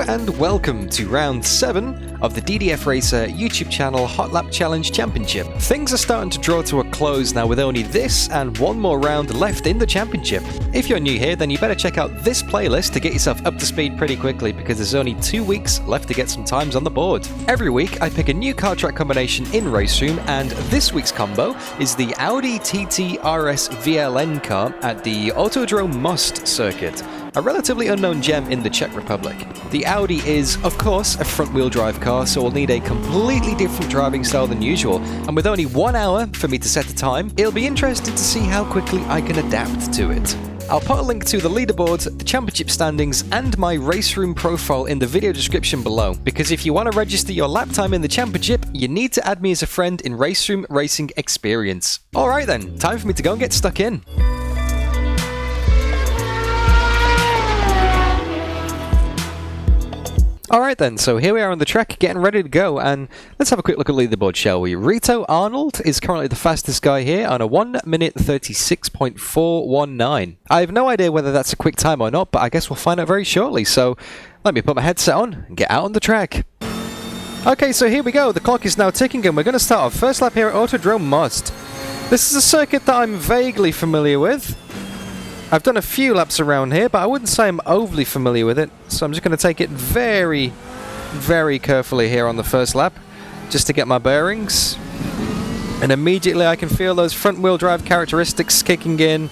and welcome to round 7 of the DDF Racer YouTube channel Hotlap Challenge Championship. Things are starting to draw to a close now with only this and one more round left in the championship. If you're new here, then you better check out this playlist to get yourself up to speed pretty quickly because there's only 2 weeks left to get some times on the board. Every week I pick a new car track combination in RACEROOM, and this week's combo is the Audi TT RS VLN car at the Autodrom Most circuit, a relatively unknown gem in the Czech Republic. The Audi is, of course, a front-wheel drive car, so we'll need a completely different driving style than usual, and with only 1 hour for me to set a time, it'll be interesting to see how quickly I can adapt to it. I'll put a link to the leaderboards, the championship standings, and my RACEROOM profile in the video description below, because if you want to register your lap time in the championship, you need to add me as a friend in RACEROOM Racing Experience. Alright then, time for me to go and get stuck in. Alright then, so here we are on the track, getting ready to go, and let's have a quick look at leaderboard, shall we? Rito Arnold is currently the fastest guy here on a 1 minute 36.419. I have no idea whether that's a quick time or not, but I guess we'll find out very shortly, so let me put my headset on and get out on the track. Okay, so here we go, the clock is now ticking and we're going to start our first lap here at Autodrom Most. This is a circuit that I'm vaguely familiar with. I've done a few laps around here, but I wouldn't say I'm overly familiar with it, so I'm just going to take it very, very carefully here on the first lap, just to get my bearings. And immediately I can feel those front-wheel drive characteristics kicking in.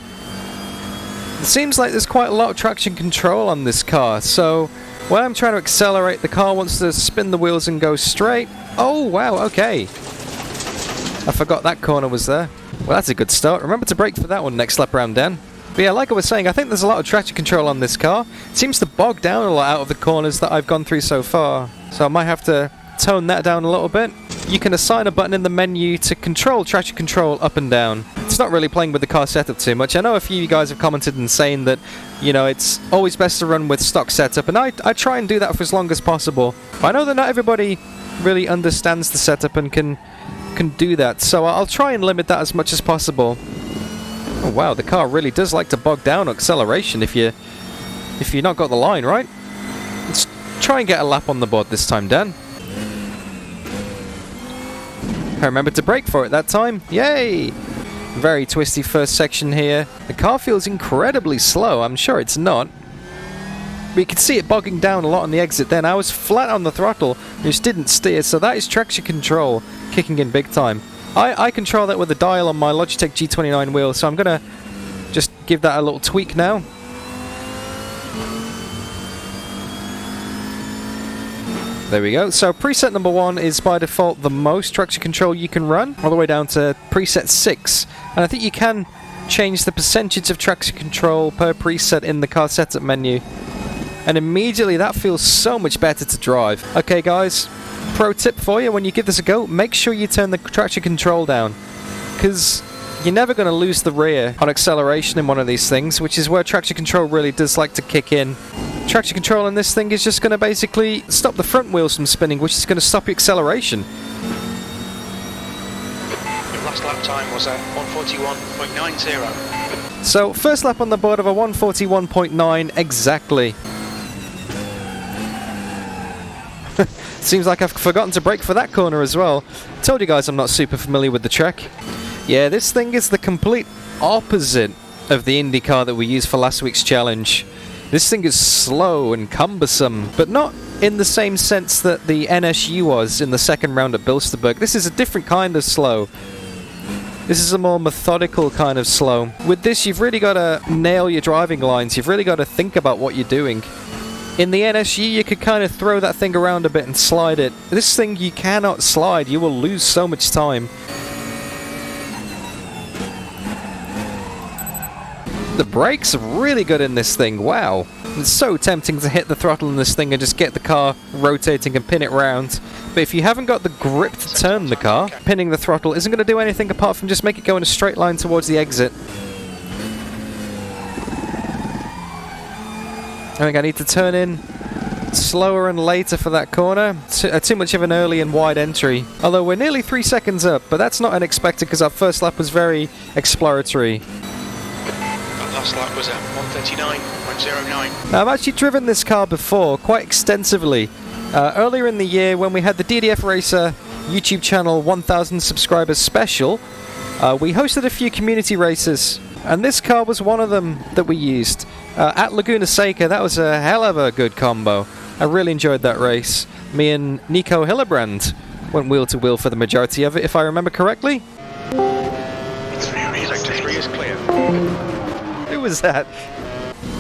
It seems like there's quite a lot of traction control on this car, so when I'm trying to accelerate, the car wants to spin the wheels and go straight. Oh, wow, okay. I forgot that corner was there. Well, that's a good start. Remember to brake for that one next lap round, Dan. But yeah, like I was saying, I think there's a lot of traction control on this car. It seems to bog down a lot out of the corners that I've gone through so far. So I might have to tone that down a little bit. You can assign a button in the menu to control traction control up and down. It's not really playing with the car setup too much. I know a few of you guys have commented and saying that, you know, it's always best to run with stock setup, and I try and do that for as long as possible. But I know that not everybody really understands the setup and can do that, so I'll try and limit that as much as possible. Oh wow, the car really does like to bog down acceleration if you've not got the line right. Let's try and get a lap on the board this time, Dan. I remembered to brake for it that time. Yay! Very twisty first section here. The car feels incredibly slow. I'm sure it's not. But you can see it bogging down a lot on the exit then. I was flat on the throttle, just didn't steer, so that is traction control kicking in big time. I control that with a dial on my Logitech G29 wheel, so I'm going to just give that a little tweak now. There we go. So preset number 1 is by default the most traction control you can run, all the way down to preset 6. And I think you can change the percentage of traction control per preset in the car setup menu. And immediately that feels so much better to drive. Okay guys, pro tip for you, when you give this a go, make sure you turn the traction control down, because you're never going to lose the rear on acceleration in one of these things, which is where traction control really does like to kick in. Traction control in this thing is just going to basically stop the front wheels from spinning, which is going to stop your acceleration. Your last lap time was at 141.90. So first lap on the board of a 141.9 exactly. Seems like I've forgotten to brake for that corner as well. Told you guys I'm not super familiar with the track. Yeah, this thing is the complete opposite of the Indy car that we used for last week's challenge. This thing is slow and cumbersome, but not in the same sense that the NSU was in the second round at Bilsterberg. This is a different kind of slow. This is a more methodical kind of slow. With this, you've really got to nail your driving lines. You've really got to think about what you're doing. In the NSU, you could kind of throw that thing around a bit and slide it. This thing, you cannot slide. You will lose so much time. The brakes are really good in this thing. Wow. It's so tempting to hit the throttle in this thing and just get the car rotating and pin it round. But if you haven't got the grip to turn the car, pinning the throttle isn't going to do anything apart from just make it go in a straight line towards the exit. I think I need to turn in slower and later for that corner. Too much of an early and wide entry. Although we're nearly 3 seconds up, but that's not unexpected because our first lap was very exploratory. That Last lap was at 1:39.09. Now, I've actually driven this car before, quite extensively. Earlier in the year, when we had the DDF Racer YouTube channel 1000 subscribers special, we hosted a few community races, and this car was one of them that we used. At Laguna Seca, that was a hell of a good combo. I really enjoyed that race. Me and Nico Hillebrand went wheel to wheel for the majority of it, if I remember correctly. Sector 3 is clear. Who was that?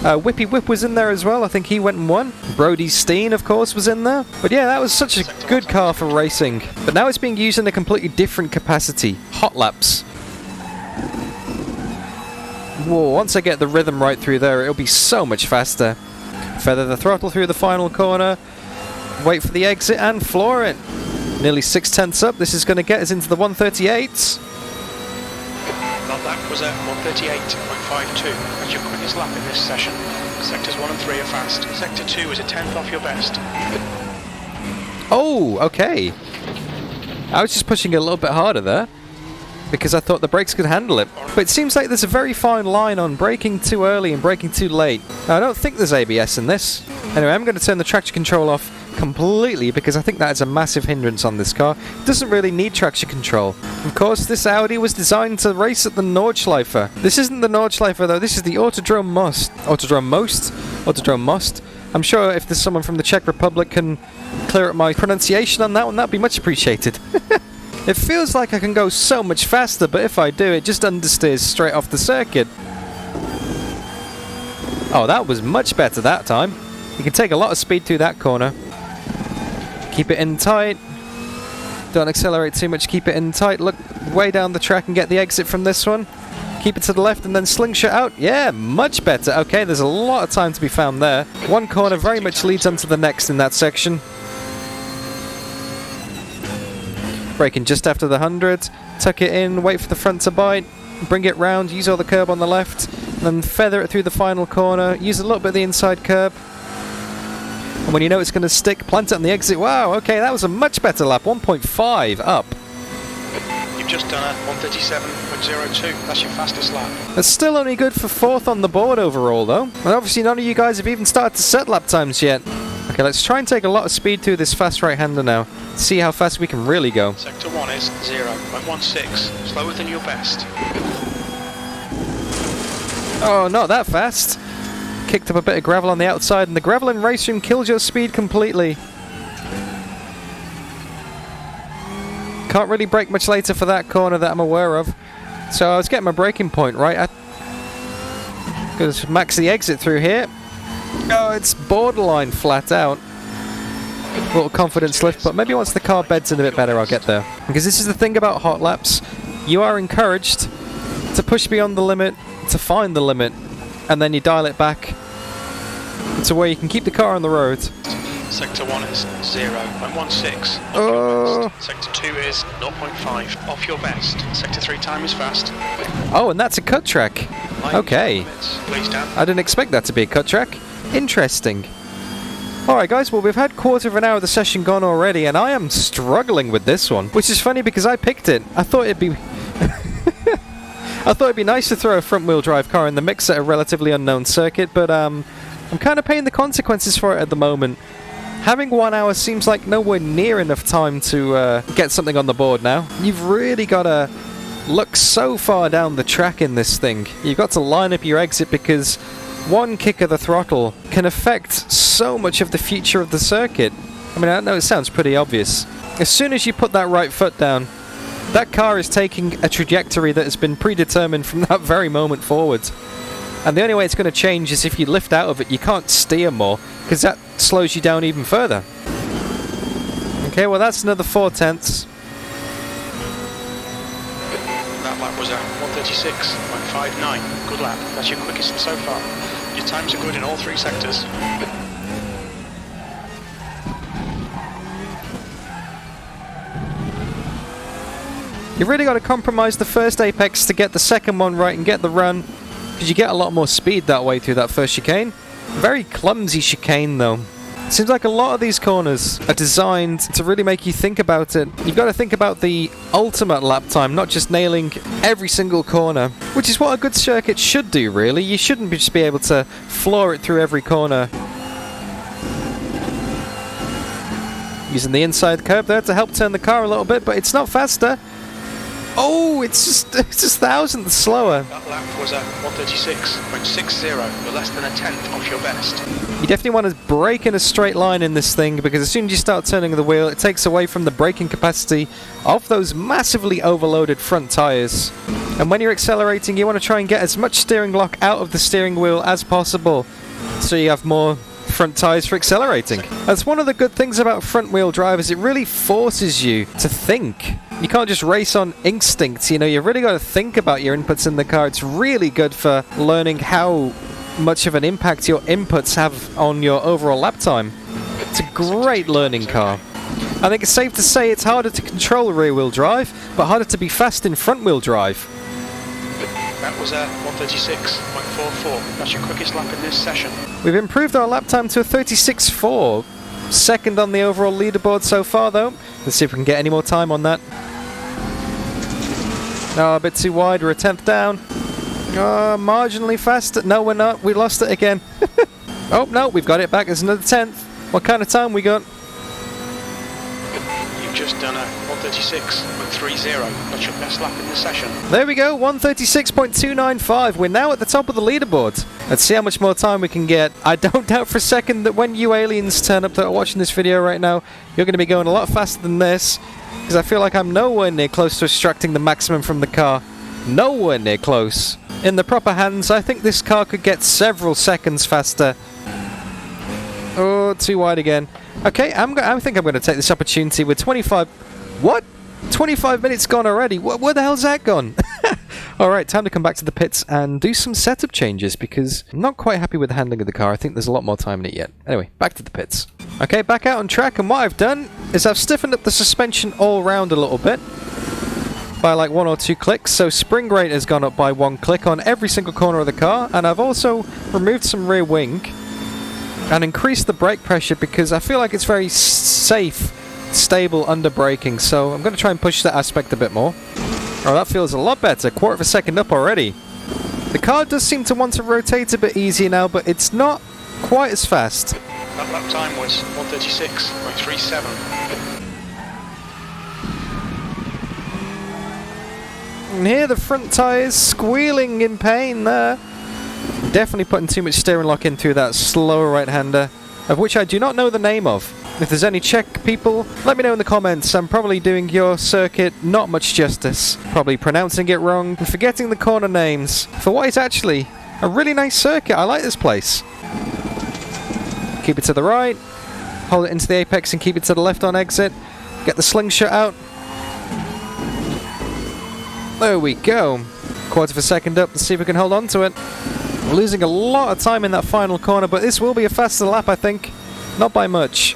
Whippy Whip was in there as well. I think he went and won. Brody Steen, of course, was in there. But yeah, that was such a good car for racing. But now it's being used in a completely different capacity. Hotlaps. Whoa, once I get the rhythm right through there, it'll be so much faster. Feather the throttle through the final corner. Wait for the exit and floor it. Nearly 6/10 up. This is going to get us into the 138s. That lap was at 1:38.52. That's your quickest lap in this session. Sectors 1 and 3 are fast. Sector 2 is a tenth off your best. Oh, okay. I was just pushing it a little bit harder there, because I thought the brakes could handle it. But it seems like there's a very fine line on braking too early and braking too late. Now, I don't think there's ABS in this. Anyway, I'm going to turn the traction control off completely, because I think that is a massive hindrance on this car. It doesn't really need traction control. Of course, this Audi was designed to race at the Nordschleife. This isn't the Nordschleife though, this is the Autodrom Most. Autodrom Most? Autodrom Most. I'm sure if there's someone from the Czech Republic can clear up my pronunciation on that one, that'd be much appreciated. It feels like I can go so much faster, but if I do, it just understeers straight off the circuit. Oh, that was much better that time. You can take a lot of speed through that corner. Keep it in tight. Don't accelerate too much, keep it in tight. Look way down the track and get the exit from this one. Keep it to the left and then slingshot out. Yeah, much better. Okay, there's a lot of time to be found there. One corner very much leads on to the next in that section. Braking just after the 100. Tuck it in, wait for the front to bite. Bring it round, use all the curb on the left. And then feather it through the final corner. Use a little bit of the inside curb. And when you know it's going to stick, plant it on the exit. Wow, okay, that was a much better lap. 1.5 up. You've just done a 1:37.02. That's your fastest lap. That's still only good for 4th on the board overall, though. And obviously none of you guys have even started to set lap times yet. Okay, let's try and take a lot of speed through this fast right-hander now. See how fast we can really go. Sector 1 is 0.16. Slower than your best. Oh, not that fast. Kicked up a bit of gravel on the outside, and the gravel in RACEROOM kills your speed completely. Can't really brake much later for that corner that I'm aware of. So I was getting my braking point right. I'm going to max the exit through here. Oh, it's borderline flat out. A little confidence lift, but maybe once the car beds in a bit better, I'll get there. Because this is the thing about hot laps. You are encouraged to push beyond the limit, to find the limit, and then you dial it back to where you can keep the car on the road. Sector 1 is 0.16. Oh. Sector 2 is 0.5. Off your best. Sector 3 time is fast. Oh, and that's a cut track. Okay. Please stand. I didn't expect that to be a cut track. Interesting. Alright guys, well we've had quarter of an hour of the session gone already, and I am struggling with this one. Which is funny because I picked it. I thought it'd be... I thought it'd be nice to throw a front-wheel drive car in the mix at a relatively unknown circuit, but I'm kind of paying the consequences for it at the moment. Having 1 hour seems like nowhere near enough time to get something on the board now. You've really got to look so far down the track in this thing. You've got to line up your exit because one kick of the throttle can affect so much of the future of the circuit. I mean, I know it sounds pretty obvious. As soon as you put that right foot down, that car is taking a trajectory that has been predetermined from that very moment forward. And the only way it's going to change is if you lift out of it. You can't steer more, because that slows you down even further. Okay, well that's another 4/10. That lap was at 1:36.59. Good lap. That's your quickest so far. Your times are good in all 3 sectors. You've really got to compromise the first apex to get the second one right and get the run, because you get a lot more speed that way through that first chicane. Very clumsy chicane though. Seems like a lot of these corners are designed to really make you think about it. You've got to think about the ultimate lap time, not just nailing every single corner, which is what a good circuit should do, really. You shouldn't just be able to floor it through every corner. Using the inside curb there to help turn the car a little bit, but it's not faster. Oh, it's just thousandths slower. That lap was a 136.60. You're less than a tenth off your best. You definitely want to brake in a straight line in this thing, because as soon as you start turning the wheel, it takes away from the braking capacity of those massively overloaded front tyres. And when you're accelerating, you want to try and get as much steering lock out of the steering wheel as possible, so you have more front tyres for accelerating. That's one of the good things about front wheel drive, is it really forces you to think. You can't just race on instinct, you know, you've really got to think about your inputs in the car. It's really good for learning how much of an impact your inputs have on your overall lap time. It's a great learning car. I think it's safe to say it's harder to control rear wheel drive, but harder to be fast in front wheel drive. That was a 136.44. That's your quickest lap in this session. We've improved our lap time to a 36.4. Second on the overall leaderboard so far, though. Let's see if we can get any more time on that. Oh, a bit too wide. We're a tenth down. Oh, marginally faster. No, we're not. We lost it again. Oh, no, we've got it back. There's another tenth. What kind of time we got? You've just done a 136.30. That's your best lap in the session. There we go, 136.295. We're now at the top of the leaderboard. Let's see how much more time we can get. I don't doubt for a second that when you aliens turn up that are watching this video right now, you're going to be going a lot faster than this, because I feel like I'm nowhere near close to extracting the maximum from the car. Nowhere near close. In the proper hands, I think this car could get several seconds faster. Oh, too wide again. Okay, I think I'm going to take this opportunity with 25... What? 25 minutes gone already? Where the hell's that gone? Alright, time to come back to the pits and do some setup changes, because I'm not quite happy with the handling of the car. I think there's a lot more time in it yet. Anyway, back to the pits. Okay, back out on track, and what I've done is I've stiffened up the suspension all round a little bit by like 1 or 2 clicks, so spring rate has gone up by 1 click on every single corner of the car, and I've also removed some rear wing and increased the brake pressure, because I feel like it's very safe, stable under braking, so I'm going to try and push that aspect a bit more. Oh, that feels a lot better, 1/4 of a second up already. The car does seem to want to rotate a bit easier now, but it's not quite as fast. That lap time was 136.37. And here the front tyres squealing in pain there. Definitely putting too much steering lock in through that slower right-hander, of which I do not know the name of. If there's any Czech people, let me know in the comments. I'm probably doing your circuit not much justice. Probably pronouncing it wrong and forgetting the corner names for what is actually a really nice circuit. I like this place. Keep it to the right, hold it into the apex and keep it to the left on exit. Get the slingshot out. There we go. 1/4 of a second up. Let's see if we can hold on to it. We're losing a lot of time in that final corner, but this will be a faster lap, I think. Not by much.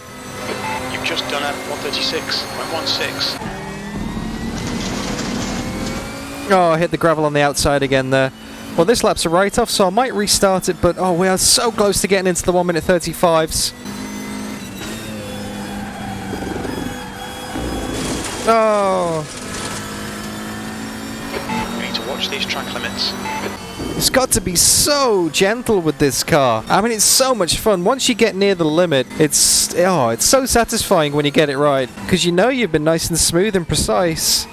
You've just done a 136.16. Oh, I hit the gravel on the outside again there. Well, this lap's a write-off, so I might restart it, but oh, we are so close to getting into the 1 minute 35s. Oh. You need to watch these track limits. It's got to be so gentle with this car. I mean, it's so much fun. Once you get near the limit, it's so satisfying when you get it right, because you know you've been nice and smooth and precise.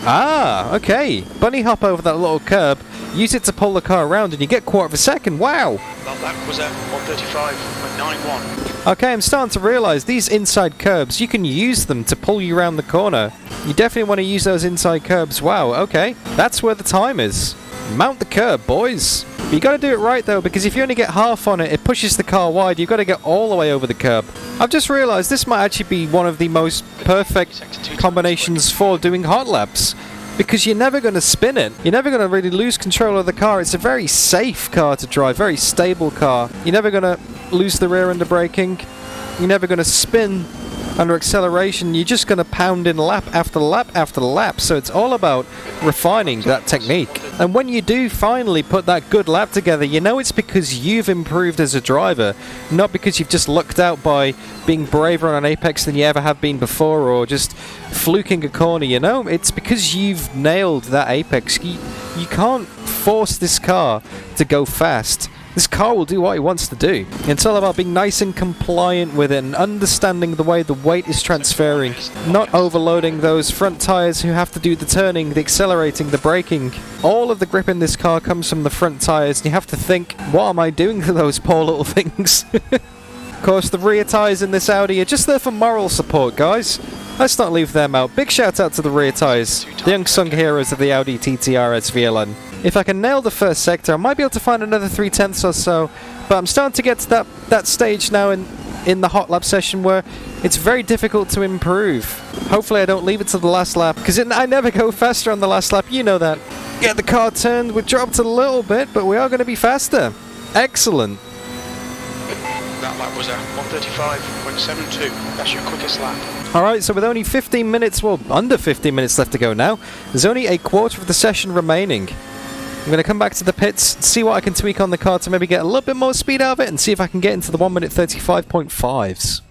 Ah, okay. Bunny hop over that little curb, use it to pull the car around, and you get 1/4 of a second. Wow. That lap was at 135.91. Okay, I'm starting to realise these inside curbs, you can use them to pull you around the corner. You definitely want to use those inside curbs. Wow, okay. That's where the time is. Mount the curb, boys. But you got to do it right, though, because if you only get half on it, it pushes the car wide. You've got to get all the way over the curb. I've just realised this might actually be one of the most perfect combinations for doing hot laps, because you're never going to spin it. You're never going to really lose control of the car. It's a very safe car to drive, very stable car. You're never going to lose the rear under braking. You're never going to spin under acceleration, you're just going to pound in lap after lap after lap. So it's all about refining that technique. And when you do finally put that good lap together, you know it's because you've improved as a driver, not because you've just lucked out by being braver on an apex than you ever have been before, or just fluking a corner, you know? It's because you've nailed that apex. You can't force this car to go fast. This car will do what it wants to do. It's all about being nice and compliant with it and understanding the way the weight is transferring, not overloading those front tyres who have to do the turning, the accelerating, the braking. All of the grip in this car comes from the front tyres, and you have to think, what am I doing to those poor little things? Of course, the rear tyres in this Audi are just there for moral support, guys. Let's not leave them out. Big shout out to the rear tyres, the unsung heroes of the Audi TT RS VLN. If I can nail the first sector, I might be able to find another 3/10 or so, but I'm starting to get to that stage now in the Hotlap session where it's very difficult to improve. Hopefully I don't leave it to the last lap, because I never go faster on the last lap, you know that. Get the car turned, we dropped a little bit, but we are going to be faster. Excellent. That lap was at 1:35.72. That's your quickest lap. Alright, so with only 15 minutes, well, under 15 minutes left to go now, there's only a quarter of the session remaining. I'm going to come back to the pits, see what I can tweak on the car to maybe get a little bit more speed out of it, and see if I can get into the 1:35.5s.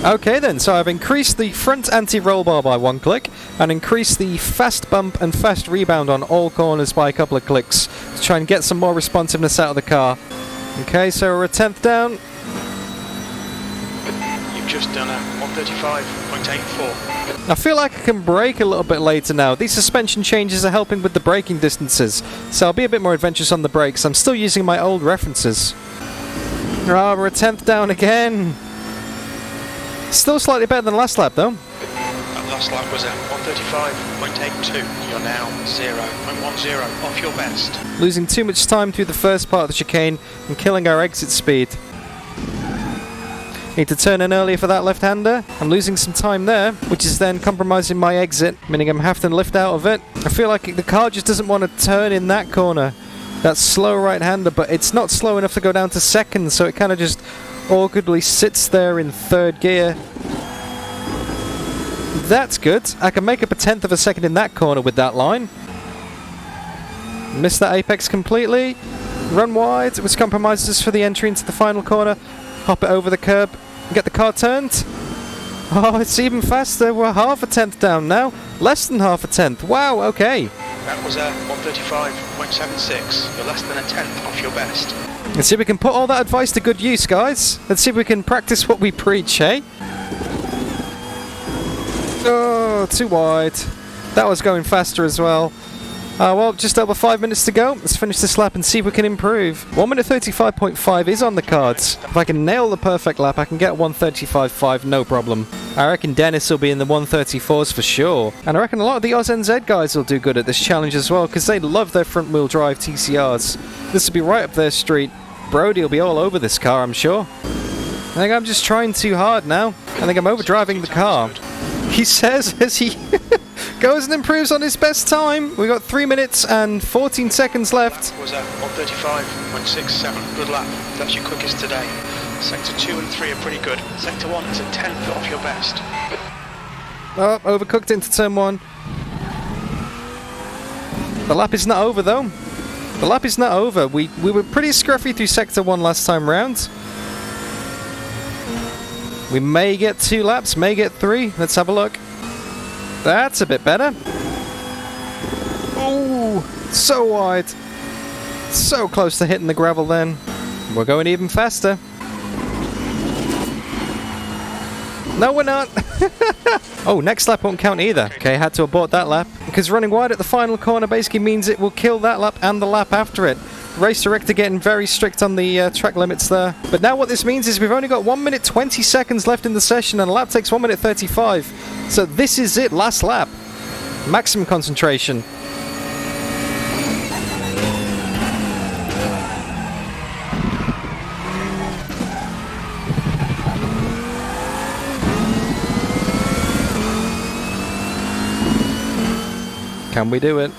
Okay then, so I've increased the front anti-roll bar by 1 click, and increased the fast bump and fast rebound on all corners by a couple of clicks, to try and get some more responsiveness out of the car. Okay, so we're a 10th down. You've just done a 1:35.84. I feel like I can brake a little bit later now. These suspension changes are helping with the braking distances, so I'll be a bit more adventurous on the brakes. I'm still using my old references. Ah, we're a 10th down again. Still slightly better than last lap though. That last lap was at 1:35.82. You're now 0.10 off your best. Losing too much time through the first part of the chicane and killing our exit speed. Need to turn in earlier for that left-hander. I'm losing some time there, which is then compromising my exit, meaning I'm having to lift out of it. I feel like the car just doesn't want to turn in that corner. That slow right-hander, but it's not slow enough to go down to second, so it kind of just awkwardly sits there in third gear. That's good. I can make up a 1/10 of a second in that corner with that line. Missed that apex completely. Run wide, which compromises us for the entry into the final corner. Hop it over the curb. Get the car turned. Oh, it's even faster. We're half a 10th down now. Less than half a 10th. Wow, okay. That was at 1:35.76. You're less than a 10th off your best. Let's see if we can put all that advice to good use, guys. Let's see if we can practice what we preach, eh? Oh, too wide. That was going faster as well. Well, just over 5 minutes to go. Let's finish this lap and see if we can improve. 1:35.5 is on the cards. If I can nail the perfect lap, I can get 1:35.5, no problem. I reckon Dennis will be in the 1:34s for sure. And I reckon a lot of the OzNZ guys will do good at this challenge as well, because they love their front-wheel drive TCRs. This will be right up their street. Brody will be all over this car, I'm sure. I think I'm just trying too hard now. I think I'm overdriving the car. He says as he goes and improves on his best time. We've got 3 minutes and 14 seconds left. That was at 1:35.67. Good lap. That's your quickest today. Sector 2 and 3 are pretty good. Sector 1 is a 10th off your best. Oh, overcooked into turn 1. The lap is not over though. The lap is not over. We were pretty scruffy through sector 1 last time round. We may get 2 laps, may get 3. Let's have a look. That's a bit better. Oh, so wide. So close to hitting the gravel then. We're going even faster. No, we're not. Oh, next lap won't count either. Okay, had to abort that lap. Because running wide at the final corner basically means it will kill that lap and the lap after it. Race Director getting very strict on the track limits there. But now what this means is we've only got 1 minute 20 seconds left in the session, and a lap takes 1 minute 35. So this is it, last lap. Maximum concentration. Can we do it?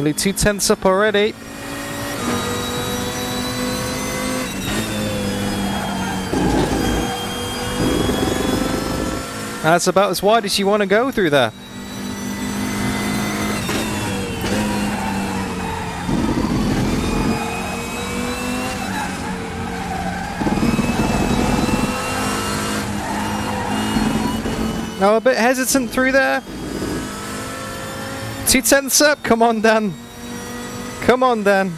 Nearly 2/10 up already. That's about as wide as you want to go through there. Now a bit hesitant through there. 2/10 up. Come on, Dan. Come on, Dan.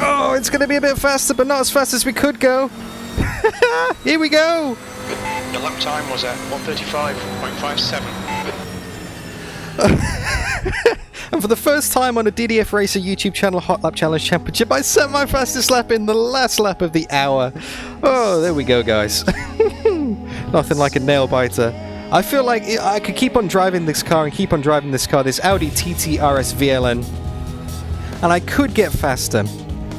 Oh, it's going to be a bit faster, but not as fast as we could go. Here we go. The lap time was at 1:35.57. And for the first time on a DDF Racer YouTube channel Hotlap Challenge Championship, I set my fastest lap in the last lap of the hour. Oh, there we go, guys. Nothing like a nail biter. I feel like I could keep on driving this car and keep on driving this car, this Audi TT RS VLN, and I could get faster,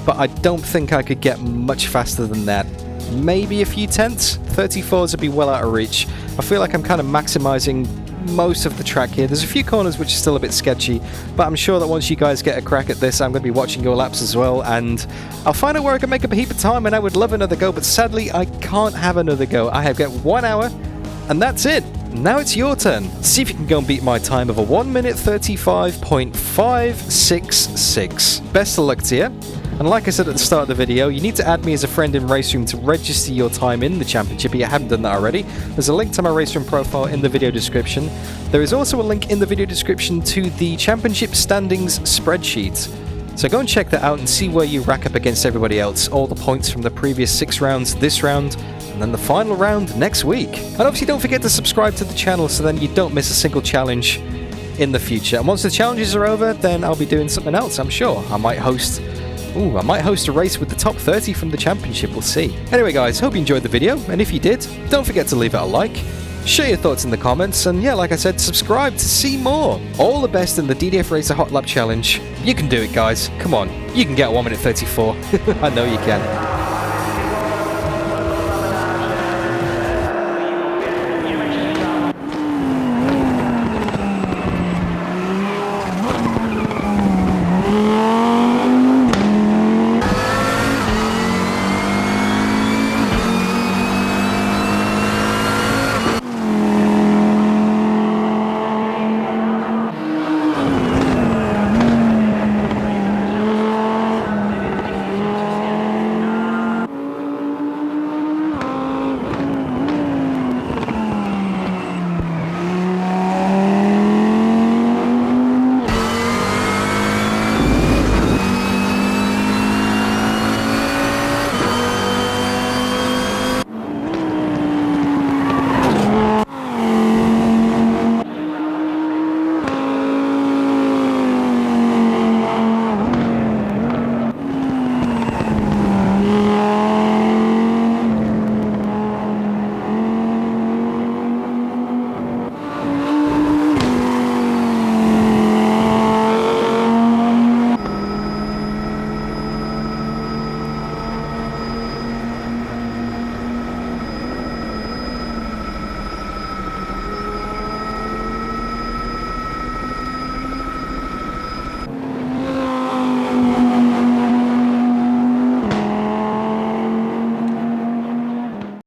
but I don't think I could get much faster than that. Maybe a few tenths. 34s would be well out of reach. I feel like I'm kind of maximizing most of the track here. There's a few corners which are still a bit sketchy, but I'm sure that once you guys get a crack at this, I'm going to be watching your laps as well, and I'll find out where I can make up a heap of time, and I would love another go, but sadly I can't have another go. I have got 1 hour, and that's it. Now it's your turn. See if you can go and beat my time of a 1:35.566. Best of luck to you. And like I said at the start of the video, you need to add me as a friend in RACEROOM to register your time in the championship if you haven't done that already. There's a link to my RACEROOM profile in the video description. There is also a link in the video description to the championship standings spreadsheet. So go and check that out and see where you rack up against everybody else. All the points from the previous 6 rounds, this round, and then the final round next week. And obviously don't forget to subscribe to the channel so then you don't miss a single challenge in the future. And once the challenges are over, then I'll be doing something else, I'm sure. I might host a race with the top 30 from the championship, we'll see. Anyway guys, hope you enjoyed the video, and if you did, don't forget to leave it a like, share your thoughts in the comments, and yeah, like I said, subscribe to see more. All the best in the DDF Racer Hotlap Challenge. You can do it, guys. Come on, you can get 1:34. I know you can.